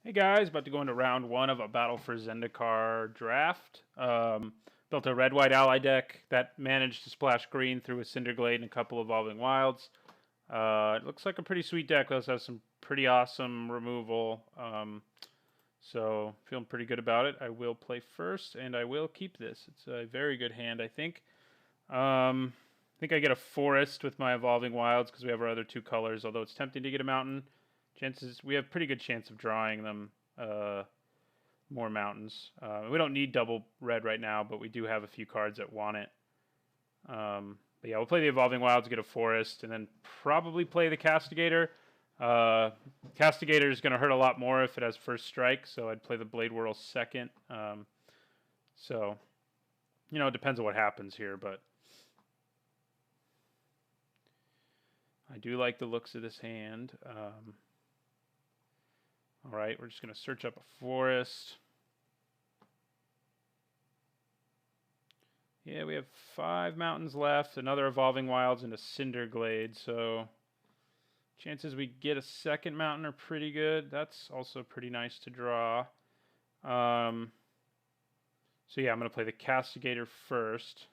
Hey guys, about to go into round one of a Battle for Zendikar draft. Built a red-white ally deck that managed to splash green through a Cinderglade and a couple Evolving Wilds. It looks like a pretty sweet deck. It also has some pretty awesome removal. So feeling pretty good about it. I will play first, and I will keep this. It's a very good hand, I think. I think I get a forest with my Evolving Wilds because we have our other two colors. Although it's tempting to get a mountain, chances we have pretty good chance of drawing them. More mountains. We don't need double red right now, but we do have a few cards that want it. But yeah, we'll play the Evolving Wilds, get a forest, and then probably play the Castigator. Castigator is going to hurt a lot more if it has first strike, so I'd play the Blade Whirl second. So, it depends on what happens here, but I do like the looks of this hand. All right, we're just going to search up a forest. Yeah, we have 5 mountains left, another Evolving Wilds, and a Cinderglade, so chances we get a second mountain are pretty good. That's also pretty nice to draw. So yeah, I'm going to play the Castigator first,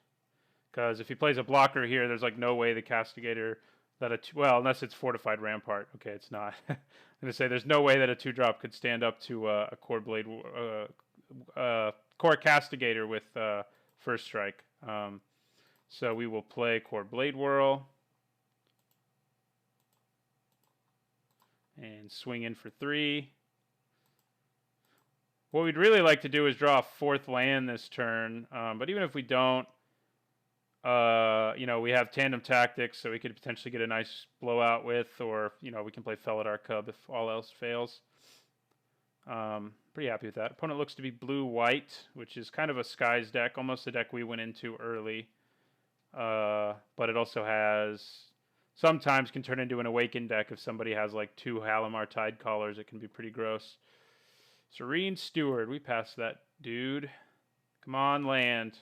because if he plays a blocker here, there's like no way the Castigator well, unless it's Fortified Rampart. Okay, it's not. I'm going to say there's no way that a 2-drop could stand up to a Core Blade, Core Castigator with first strike. So we will play Core Blade Whirl and swing in for 3. What we'd really like to do is draw a 4th land this turn, but even if we don't, we have Tandem Tactics, so we could potentially get a nice blowout with, or, we can play Felidar Cub if all else fails. Pretty happy with that. Opponent looks to be blue-white, which is kind of a Skies deck, almost the deck we went into early. But it also has, sometimes can turn into an Awakened deck if somebody has like 2 Halimar Tidecallers. It can be pretty gross. Serene Steward, we passed that, dude. Come on, land.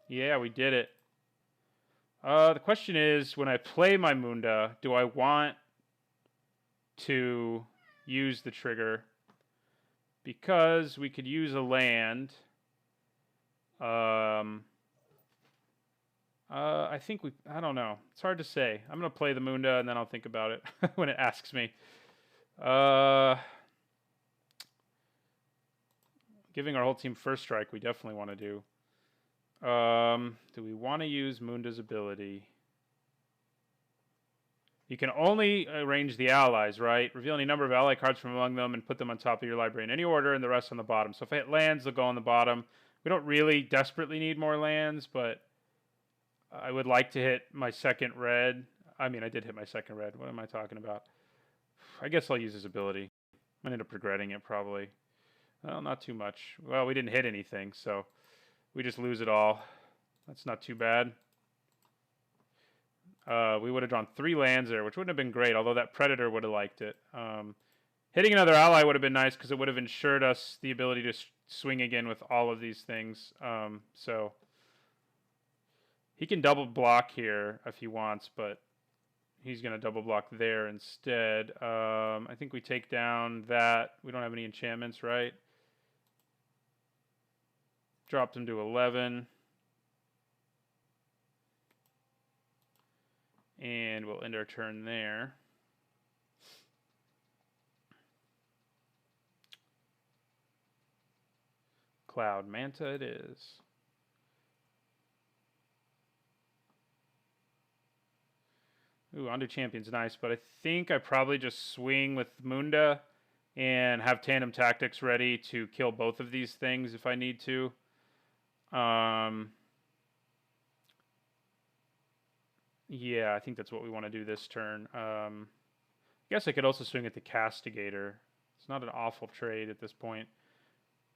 Yeah, we did it. The question is, when I play my Munda, do I want to use the trigger? Because we could use a land. I think I don't know. It's hard to say. I'm going to play the Munda, and then I'll think about it when it asks me. Giving our whole team first strike, we definitely want to do. Do we want to use Munda's ability? You can only arrange the allies, right? Reveal any number of ally cards from among them and put them on top of your library in any order, and the rest on the bottom. So if I hit lands, they'll go on the bottom. We don't really desperately need more lands, but I would like to hit my second red. I mean, I did hit my second red. What am I talking about? I guess I'll use his ability. I end up regretting it, probably. Well, not too much. Well, we didn't hit anything, so we just lose it all. That's not too bad. We would have drawn 3 lands there, which wouldn't have been great, although that Predator would have liked it. Hitting another ally would have been nice because it would have ensured us the ability to swing again with all of these things. So he can double block here if he wants, but he's going to double block there instead. I think we take down that. We don't have any enchantments, right? Dropped him to 11. And we'll end our turn there. Cloud Manta it is. Ooh, Undo Champion's nice, but I think I probably just swing with Munda and have Tandem Tactics ready to kill both of these things if I need to. Yeah, I think that's what we want to do this turn. I guess I could also swing at the Castigator. It's not an awful trade at this point.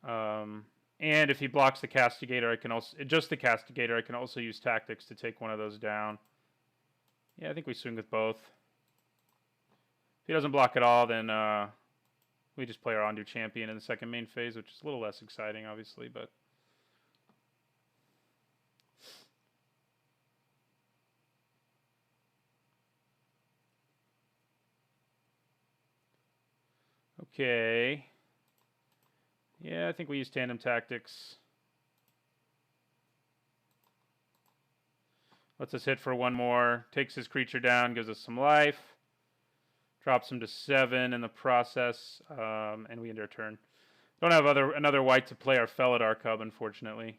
And if he blocks the Castigator, I can also just the Castigator. I can also use Tactics to take one of those down. Yeah, I think we swing with both. If he doesn't block at all, then we just play our Undo Champion in the second main phase, which is a little less exciting, obviously, but. Okay. Yeah, I think we use tandem tactics. Lets us hit for one more. Takes his creature down, gives us some life. Drops him to 7 in the process, and we end our turn. Don't have another white to play our Felidar Cub, unfortunately.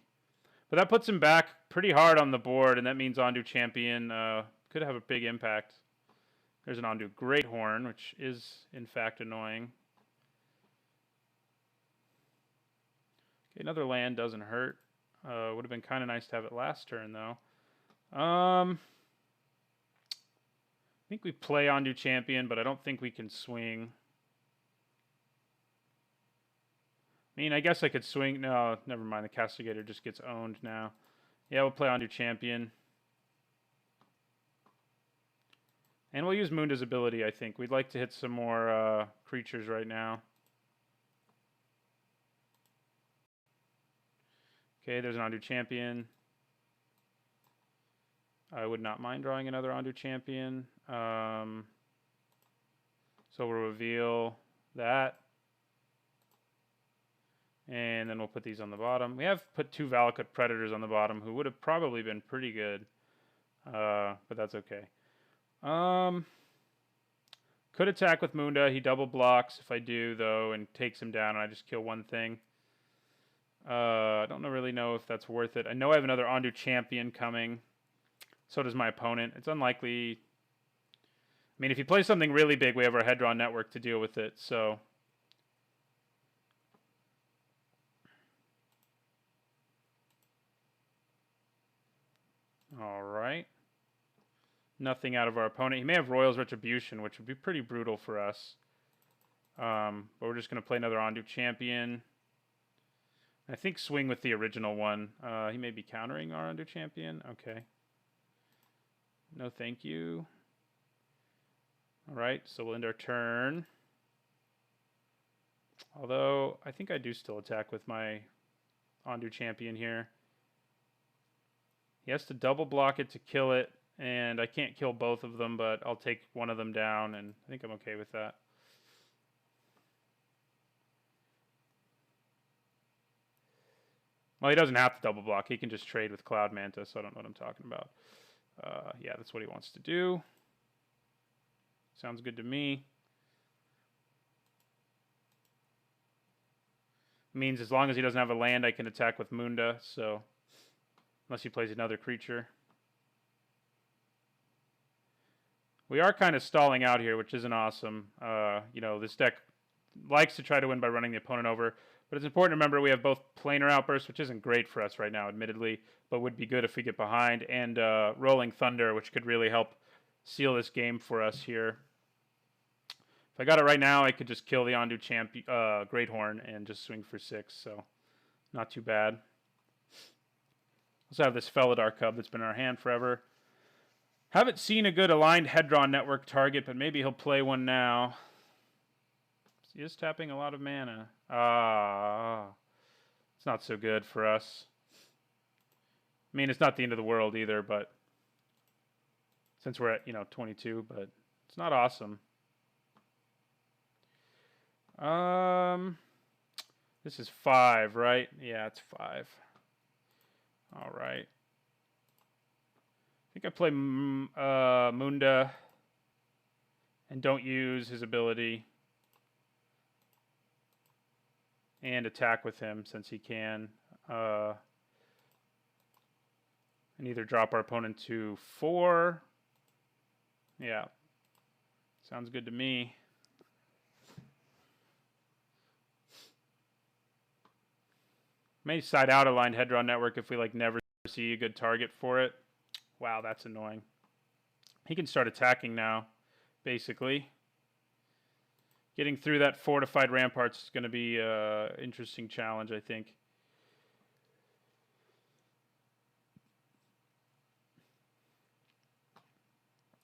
But that puts him back pretty hard on the board, and that means Ondu Champion could have a big impact. There's an Ondu Greathorn, which is, in fact, annoying. Okay, another land doesn't hurt. Would have been kind of nice to have it last turn, though. I think we play Ondu Champion, but I don't think we can swing. I mean, I guess I could swing. No, never mind. The Castigator just gets owned now. Yeah, we'll play Ondu Champion. And we'll use Munda's ability, I think. We'd like to hit some more creatures right now. Okay, there's an Ondu Champion. I would not mind drawing another Ondu Champion. So we'll reveal that. And then we'll put these on the bottom. We have put 2 Valakut Predators on the bottom who would have probably been pretty good. But that's okay. Could attack with Munda. He double blocks if I do, though, and takes him down, and I just kill one thing. I don't really know if that's worth it. I know I have another Ondu Champion coming. So does my opponent. It's unlikely. I mean, if he plays something really big, we have our Hedron network to deal with it, so... Alright. Nothing out of our opponent. He may have Royal's Retribution, which would be pretty brutal for us. But we're just going to play another Ondu Champion. I think swing with the original one. He may be countering our Ondu Champion. Okay. No thank you. Alright, so we'll end our turn. Although, I think I do still attack with my Ondu Champion here. He has to double block it to kill it, and I can't kill both of them, but I'll take one of them down, and I think I'm okay with that. Well, he doesn't have to double block. He can just trade with Cloud Manta, so I don't know what I'm talking about. Yeah, that's what he wants to do. Sounds good to me. Means as long as he doesn't have a land, I can attack with Munda, so... Unless he plays another creature. We are kind of stalling out here, which isn't awesome. You know, this deck likes to try to win by running the opponent over, but it's important to remember we have both Planar Outburst, which isn't great for us right now, admittedly, but would be good if we get behind, and Rolling Thunder, which could really help seal this game for us here. If I got it right now, I could just kill the Ondu Greathorn and just swing for 6, so not too bad. Let's have this Felidar Cub that's been in our hand forever. Haven't seen a good aligned Hedron network target, but maybe he'll play one now. He is tapping a lot of mana. It's not so good for us. I mean, it's not the end of the world either, but since we're at, 22, but it's not awesome. This is 5, right? Yeah, it's 5. All right. I think I play Munda and don't use his ability and attack with him since he can. And either drop our opponent to 4. Yeah. Sounds good to me. May side out aligned Hedron network if we never see a good target for it. Wow, that's annoying. He can start attacking now, basically. Getting through that fortified ramparts is going to be an interesting challenge, I think.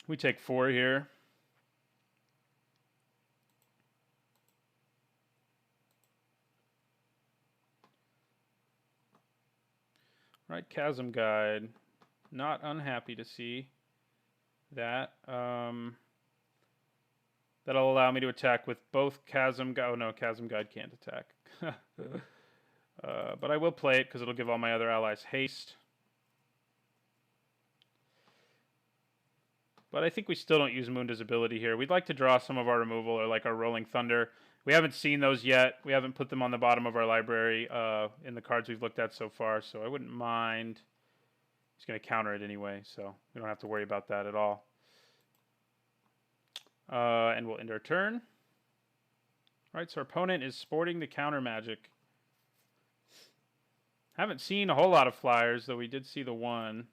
We take 4 here. Right, Chasm Guide. Not unhappy to see that. That'll allow me to attack with both Chasm Guide. Oh no, Chasm Guide can't attack. But I will play it because it'll give all my other allies haste. But I think we still don't use Munda's ability here. We'd like to draw some of our removal or like our Rolling Thunder. We haven't seen those yet. We haven't put them on the bottom of our library in the cards we've looked at so far, so I wouldn't mind. He's going to counter it anyway, so we don't have to worry about that at all. And we'll end our turn. All right, so our opponent is sporting the counter magic. Haven't seen a whole lot of flyers, though we did see the one.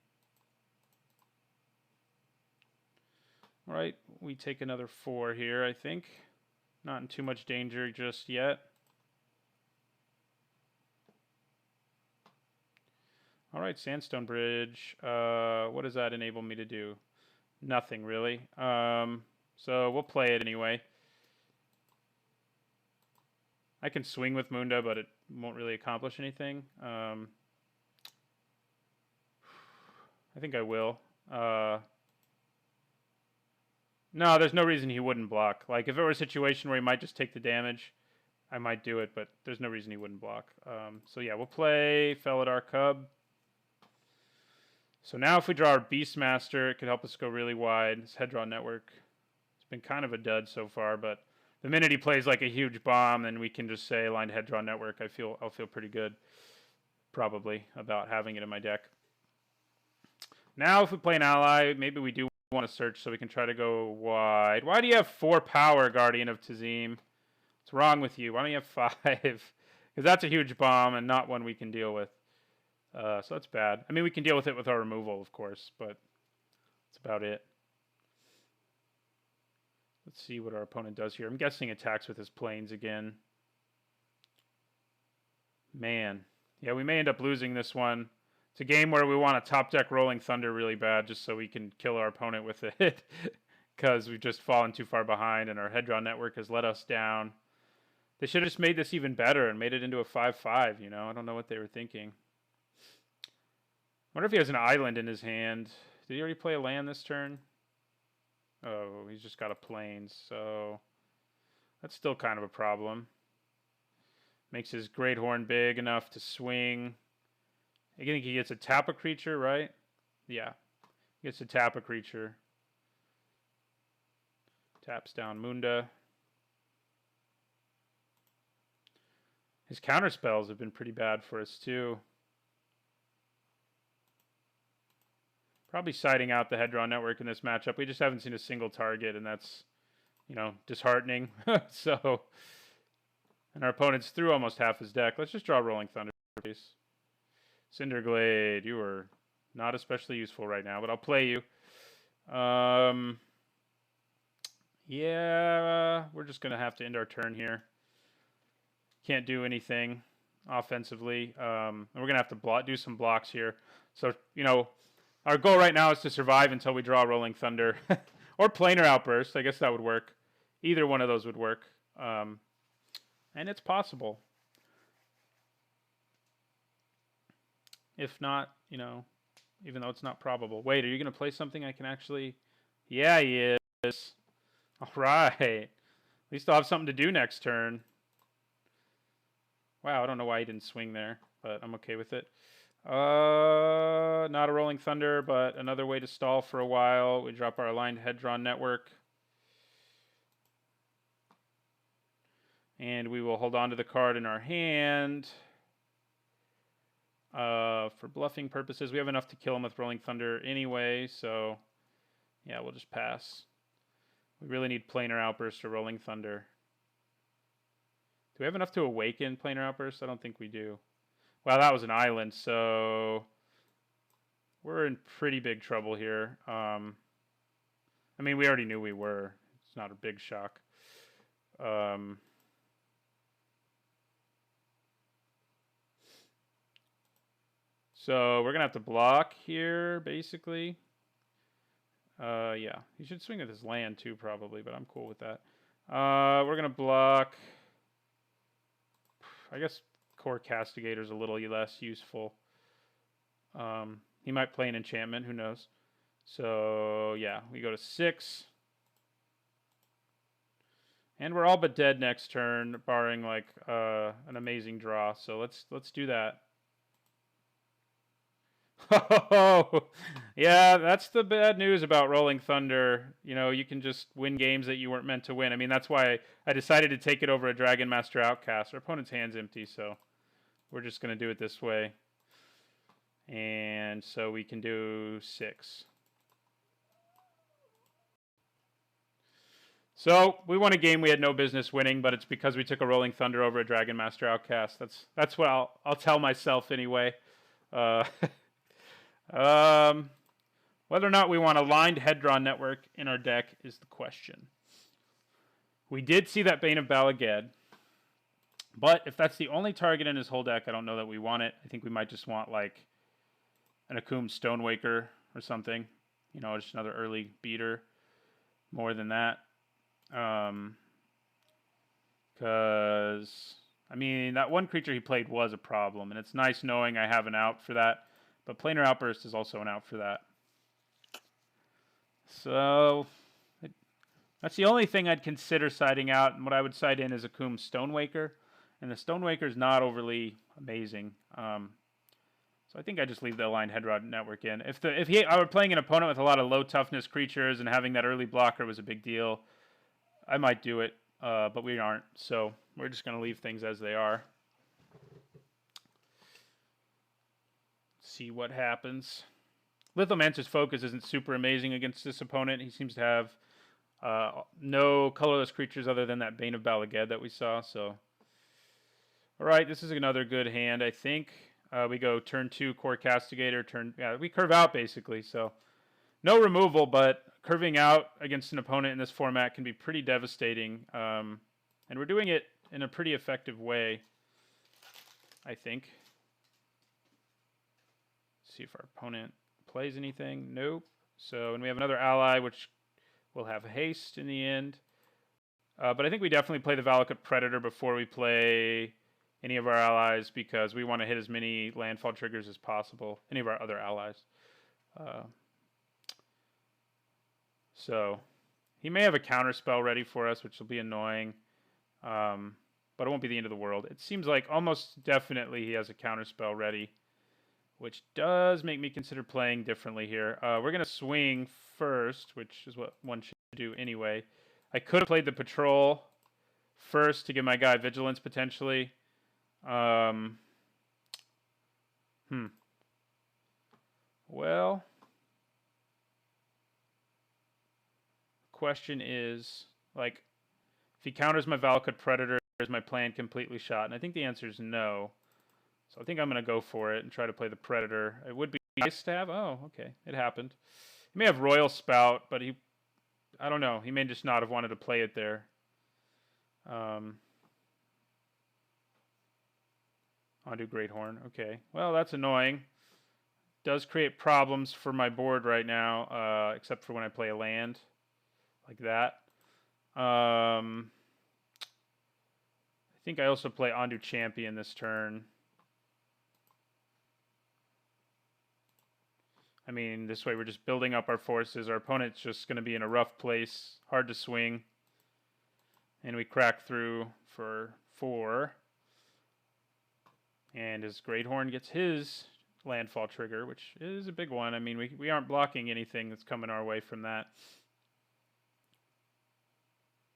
All right, we take another 4 here, I think. Not in too much danger just yet. All right, Sandstone Bridge. What does that enable me to do? Nothing, really. So we'll play it anyway. I can swing with Munda, but it won't really accomplish anything. I think I will. No, there's no reason he wouldn't block. Like, if it were a situation where he might just take the damage, I might do it, but there's no reason he wouldn't block. So yeah, we'll play Felidar Cub. So now if we draw our Beastmaster, it could help us go really wide. This head draw network, it's been kind of a dud so far, but the minute he plays like a huge bomb, then we can just say aligned head draw network. I'll feel pretty good, probably, about having it in my deck. Now if we play an ally, maybe we do want to search so we can try to go wide. Why do you have 4 power, Guardian of Tazim? What's wrong with you? Why don't you have 5? Because that's a huge bomb and not one we can deal with. So that's bad. I mean, we can deal with it with our removal, of course, but that's about it. Let's see what our opponent does here. I'm guessing attacks with his planes again. Man. Yeah, we may end up losing this one. It's a game where we want a top deck Rolling Thunder really bad just so we can kill our opponent with it. Because we've just fallen too far behind and our head draw network has let us down. They should have just made this even better and made it into a 5-5, you know? I don't know what they were thinking. I wonder if he has an island in his hand. Did he already play a land this turn? Oh, he's just got a plains, so that's still kind of a problem. Makes his Great Horn big enough to swing. I think he gets to tap a creature, right? Yeah. He gets to tap a creature. Taps down Munda. His counter spells have been pretty bad for us, too. Probably siding out the head draw network in this matchup. We just haven't seen a single target, and that's, you know, disheartening. So, and our opponent's through almost half his deck. Let's just draw Rolling Thunder, please. Cinderglade, you are not especially useful right now, but I'll play you. Yeah, we're just going to have to end our turn here. Can't do anything offensively. And we're going to have to do some blocks here. So, you know, our goal right now is to survive until we draw Rolling Thunder. Or Planar Outburst. I guess that would work. Either one of those would work. And it's possible. If not, you know, even though it's not probable. Wait, are you going to play something I can actually... Yeah, he is. All right. At least I'll have something to do next turn. Wow, I don't know why he didn't swing there, but I'm okay with it. Not a Rolling Thunder, but another way to stall for a while. We drop our aligned head drawn network. And we will hold on to the card in our hand. For bluffing purposes, we have enough to kill him with Rolling Thunder anyway, so yeah, we'll just pass. We really need Planar Outburst or Rolling Thunder. Do we have enough to awaken Planar Outburst? I don't think we do. Wow, that was an island, so we're in pretty big trouble here. I mean, we already knew we were. It's not a big shock. So we're going to have to block here, basically. Yeah, he should swing with his land too, probably, but I'm cool with that. We're going to block. I guess Core Castigator's a little less useful. He might play an enchantment, who knows. So, yeah, we go to 6. And we're all but dead next turn, barring like an amazing draw. So let's do that. Oh, yeah, that's the bad news about Rolling Thunder. You know, you can just win games that you weren't meant to win. I mean, that's why I decided to take it over a Dragon Master Outcast. Our opponent's hand's empty, so we're just going to do it this way. And so we can do 6. So we won a game we had no business winning, but it's because we took a Rolling Thunder over a Dragon Master Outcast. That's what I'll tell myself anyway. Uh, whether or not we want a aligned head draw network in our deck is the question. We did see that Bane of Balaged, but if that's the only target in his whole deck, I don't know that we want it. I think we might just want like an Akum Stonewaker or something. You know, just another early beater. More than that. Because, I mean, that one creature he played was a problem, and it's nice knowing I have an out for that, but Planar Outburst is also an out for that. So, that's the only thing I'd consider siding out, and what I would side in is Akum Stonewaker, and the Stonewaker is not overly amazing. So I think I just leave the aligned head rod network in. If I were playing an opponent with a lot of low toughness creatures and having that early blocker was a big deal, I might do it, but we aren't. So we're just going to leave things as they are. See what happens. Lithomancer's focus isn't super amazing against this opponent. He seems to have no colorless creatures other than that Bane of Balaged that we saw. So, all right, this is another good hand, I think. We go turn 2, Core Castigator. We curve out basically. So, no removal, but curving out against an opponent in this format can be pretty devastating. And we're doing it in a pretty effective way, I think. See if our opponent plays anything. Nope. So, and we have another ally, which will have haste in the end. But I think we definitely play the Valakut Predator before we play any of our allies because we want to hit as many landfall triggers as possible. Any of our other allies. So he may have a counter spell ready for us, which will be annoying. But it won't be the end of the world. It seems like almost definitely he has a counter spell ready, which does make me consider playing differently here. We're going to swing first, which is what one should do anyway. I could have played the patrol first to give my guy vigilance potentially. Well, question is, like, if he counters my Valakut Predator, is my plan completely shot? And I think the answer is no. So I think I'm going to go for it and try to play the Predator. It would be nice to have. Oh, okay. It happened. He may have Royal Spout, but I don't know. He may just not have wanted to play it there. I'll do Great Horn. Okay. Well, that's annoying. Does create problems for my board right now, except for when I play a land like that. I think I also play Ondu Champion this turn. I mean, this way we're just building up our forces. Our opponent's just going to be in a rough place, hard to swing. And we crack through for 4. And his Great Horn gets his landfall trigger, which is a big one. I mean, we aren't blocking anything that's coming our way from that.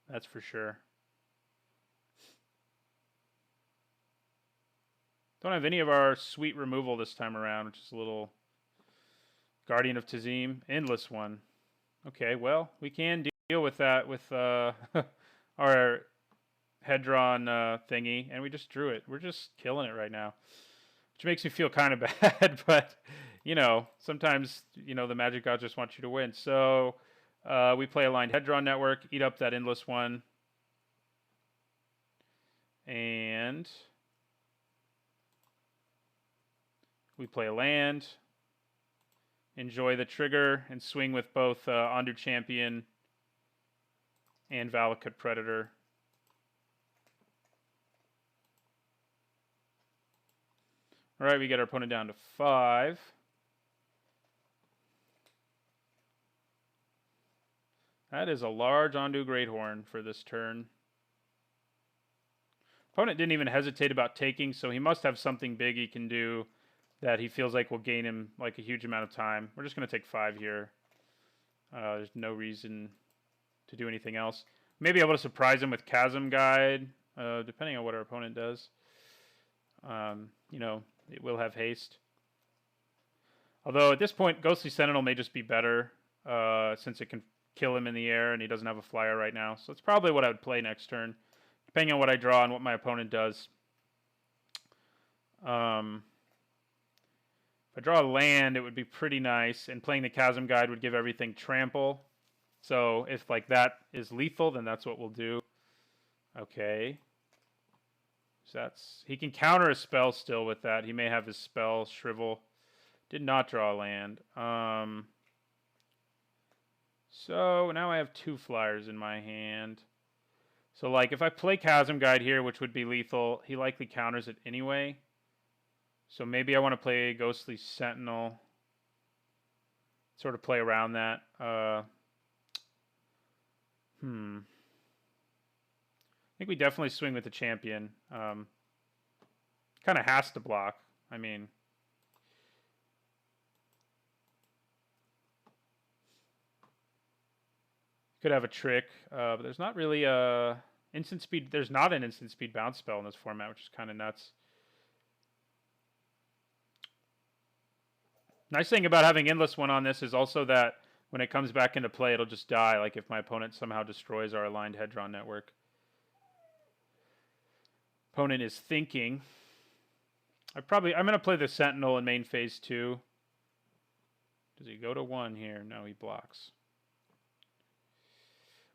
That's for sure. Don't have any of our sweet removal this time around, which is a little Guardian of Tazim. Endless one. Okay, well, we can deal with that with our head-drawn thingy, and we just drew it. We're just killing it right now, which makes me feel kind of bad, but, you know, sometimes, you know, the Magic gods just want you to win. So we play Aligned Head-Drawn Network, eat up that Endless one, and we play a land, enjoy the trigger, and swing with both Ondu Champion and Valakut Predator. All right, we get our opponent down to 5. That is a large Ondu Great Horn for this turn. Opponent didn't even hesitate about taking, so he must have something big he can do that he feels like will gain him like a huge amount of time. We're just going to take 5 here. There's no reason to do anything else. Maybe able to surprise him with Chasm Guide, depending on what our opponent does. You know, it will have haste. Although at this point, Ghostly Sentinel may just be better since it can kill him in the air and he doesn't have a flyer right now. So it's probably what I would play next turn, depending on what I draw and what my opponent does. If I draw a land, it would be pretty nice, and playing the Chasm Guide would give everything trample. So if like that is lethal, then that's what we'll do. Okay. So that's, he can counter a spell still with that. He may have his spell shrivel. Did not draw a land. So now I have 2 flyers in my hand. So like if I play Chasm Guide here, which would be lethal, he likely counters it anyway. So maybe I want to play Ghostly Sentinel. Sort of play around that. I think we definitely swing with the champion. Kind of has to block. I mean, could have a trick, but there's not really a instant speed. There's not an instant speed bounce spell in this format, which is kind of nuts. Nice thing about having Endless One on this is also that when it comes back into play, it'll just die. Like if my opponent somehow destroys our aligned Hedron network. Opponent is thinking. I'm going to play the Sentinel in main phase 2. Does he go to 1 here? No, he blocks.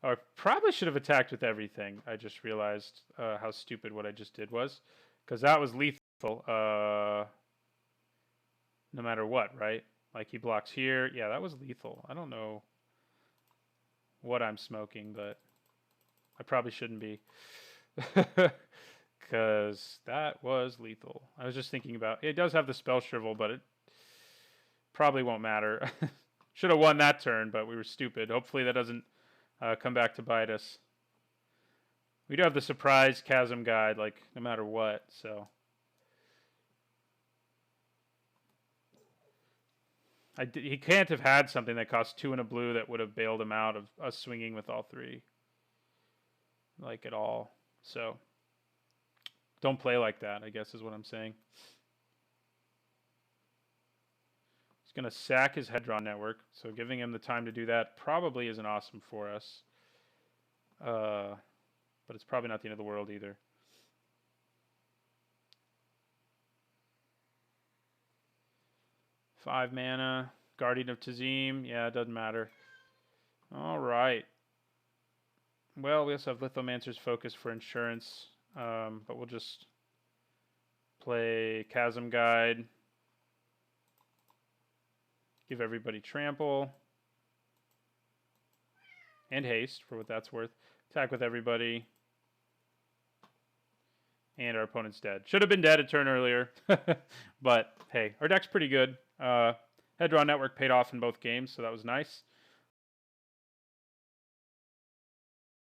Oh, I probably should have attacked with everything. I just realized how stupid what I just did was. Because that was lethal. No matter what, right? Like he blocks here. Yeah, that was lethal. I don't know what I'm smoking, but I probably shouldn't be. Because that was lethal. I was just thinking about, it does have the spell shrivel, but it probably won't matter. Should have won that turn, but we were stupid. Hopefully that doesn't come back to bite us. We do have the surprise Chasm Guide, like no matter what, so. He can't have had something that cost 2 and a blue that would have bailed him out of us swinging with all 3. Like at all. So don't play like that, I guess is what I'm saying. He's going to sack his Hedron network, so giving him the time to do that probably isn't awesome for us. But it's probably not the end of the world either. Five mana, Guardian of Tazim. Yeah, it doesn't matter. All right. Well, we also have Lithomancer's Focus for insurance, but we'll just play Chasm Guide. Give everybody trample. And haste, for what that's worth. Attack with everybody. And our opponent's dead. Should have been dead a turn earlier. But, hey, our deck's pretty good. Hedron Network paid off in both games, so that was nice.